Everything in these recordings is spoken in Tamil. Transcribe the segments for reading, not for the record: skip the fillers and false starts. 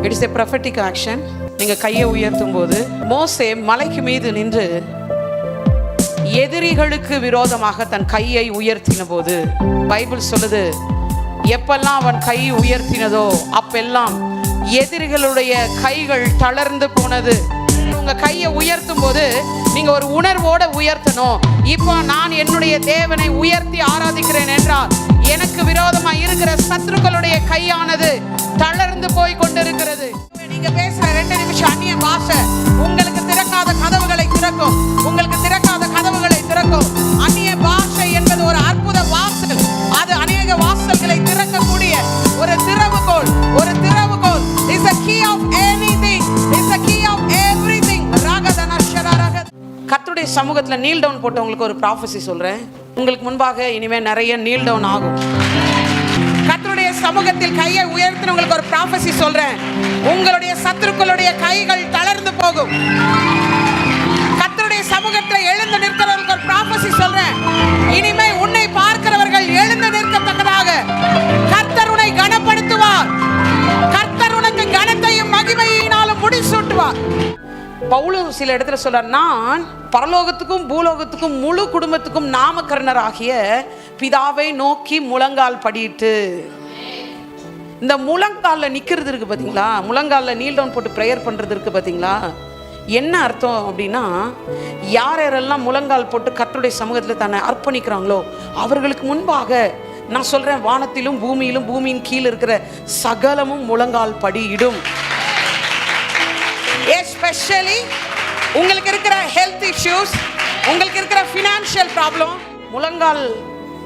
It is a prophetic action. நீங்க கையை உயர்த்தும் போது மோசே மலைக்கு மீது நின்று எதிரிகளுக்கு விரோதமாக தன் கையை உயர்த்தின போது பைபிள் சொல்லுது, எப்பெல்லாம் அவன் கை உயர்த்தினதோ அப்பெல்லாம் எதிரிகளுடைய கைகள் தளர்ந்து போனது. உங்க கையை உயர்த்தும் போது நீங்க ஒரு உணர்வோட உயர்த்தணும். இப்போ நான் என்னுடைய தேவனை உயர்த்தி ஆராதிக்கிறேன் என்றால் எனக்கு விரோதமா இருக்கிற சத்துருக்களுடைய கையானது தளர்ந்து போய் கொண்டிருக்கிறது. நீங்க பேசுற 2 நிமிஷம் அந்நிய பாஷை உங்களுக்கு திறக்காத கதவுகளை திறக்கும். உங்களுக்கு திறக்காத கதவுகளை திறக்கும். அந்நிய பாஷை என்பது ஒரு அற்புத வாசல். அது அநேக வாசல்களை திறக்கக்கூடிய ஒரு திறவுகோல். ஒரு திறவுகோல் is a key of anything, is a key of everything. ராகதன ஷரரக. கர்த்தருடைய சமூகத்துல நீல் டவுன் போட்டவங்களுக்கு ஒரு ப்ராஃபஸி சொல்றேன். உங்களுக்கு முன்பாக இனிமே நிறைய நீல் டவுன் ஆகும். கர்த்தருடைய சமூகத்தில் கையை உயர்த்தினவங்களுக்கு ஒரு ப்ராஃபஸி சொல்றேன். உங்களுடைய சத்துருக்களுடைய கைகள் தளர்ந்து போகும். கர்த்தருடைய சமூகத்தில் எழுந்து நிற்கிறவங்களுக்கு ஒரு ப்ராஃபஸி சொல்றேன். இனிமே உன்னை பார்க்கிறவர்கள் எழுந்து நிற்கத்தக்கதாக கர்த்தர் உன்னை கனப்படுத்துவார். கர்த்தர் உனக்கு கனத்தையும் மகிமையினாலும் முடிசூட்டுவார். பவுல் சில இடத்துல சொல்றார், நான் பரலோகத்துக்கும் பூலோகத்துக்கும் முழு குடும்பத்துக்கும் நாமகரணராகிய பிதாவை நோக்கி முழங்கால் படியிட்டு. இந்த முழங்கால்ல நிக்கிறது இருக்கு பாத்தீங்களா, முழங்கால்ல நீல் டவுன் போட்டு ப்ரேயர் பண்றது இருக்கு பாத்தீங்களா, என்ன அர்த்தம் அப்படின்னா, யாரெல்லாம் முழங்கால் போட்டு கர்த்தருடைய சமூகத்தில் தன்னை அர்ப்பணிக்கிறாங்களோ அவர்களுக்கு முன்பாக நான் சொல்றேன், வானத்திலும் பூமியிலும் பூமியின் கீழ் இருக்கிற சகலமும் முழங்கால் படியிடும். எஸ்பெஷலி உங்களுக்கு இருக்கிற ஹெல்த் இஷ்யூஸ், உங்களுக்கு இருக்கிற ஃபினான்ஷியல் ப்ராப்ளம், முழங்கால்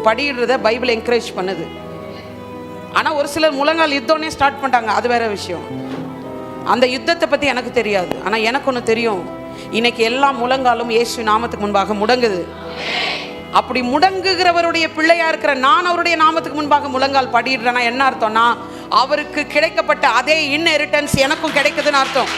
படியிடுறத பைபிள் என்கரேஜ் பண்ணுது. ஆனால் ஒரு சிலர் முழங்கால் யுத்தம்னே ஸ்டார்ட் பண்ணிட்டாங்க, அது வேற விஷயம். அந்த யுத்தத்தை பற்றி எனக்கு தெரியாது. ஆனால் எனக்கு ஒன்று தெரியும், இன்னைக்கு எல்லா முழங்காலும் இயேசு நாமத்துக்கு முன்பாக முடங்குது. அப்படி முடங்குகிறவருடைய பிள்ளையா இருக்கிற நான் அவருடைய நாமத்துக்கு முன்பாக முழங்கால் படியிடுறேன்னா என்ன அர்த்தம்னா, அவருக்கு கிடைக்கப்பட்ட அதே இன்ஹெரிட்டன்ஸ் எனக்கும் கிடைக்குதுன்னு அர்த்தம்.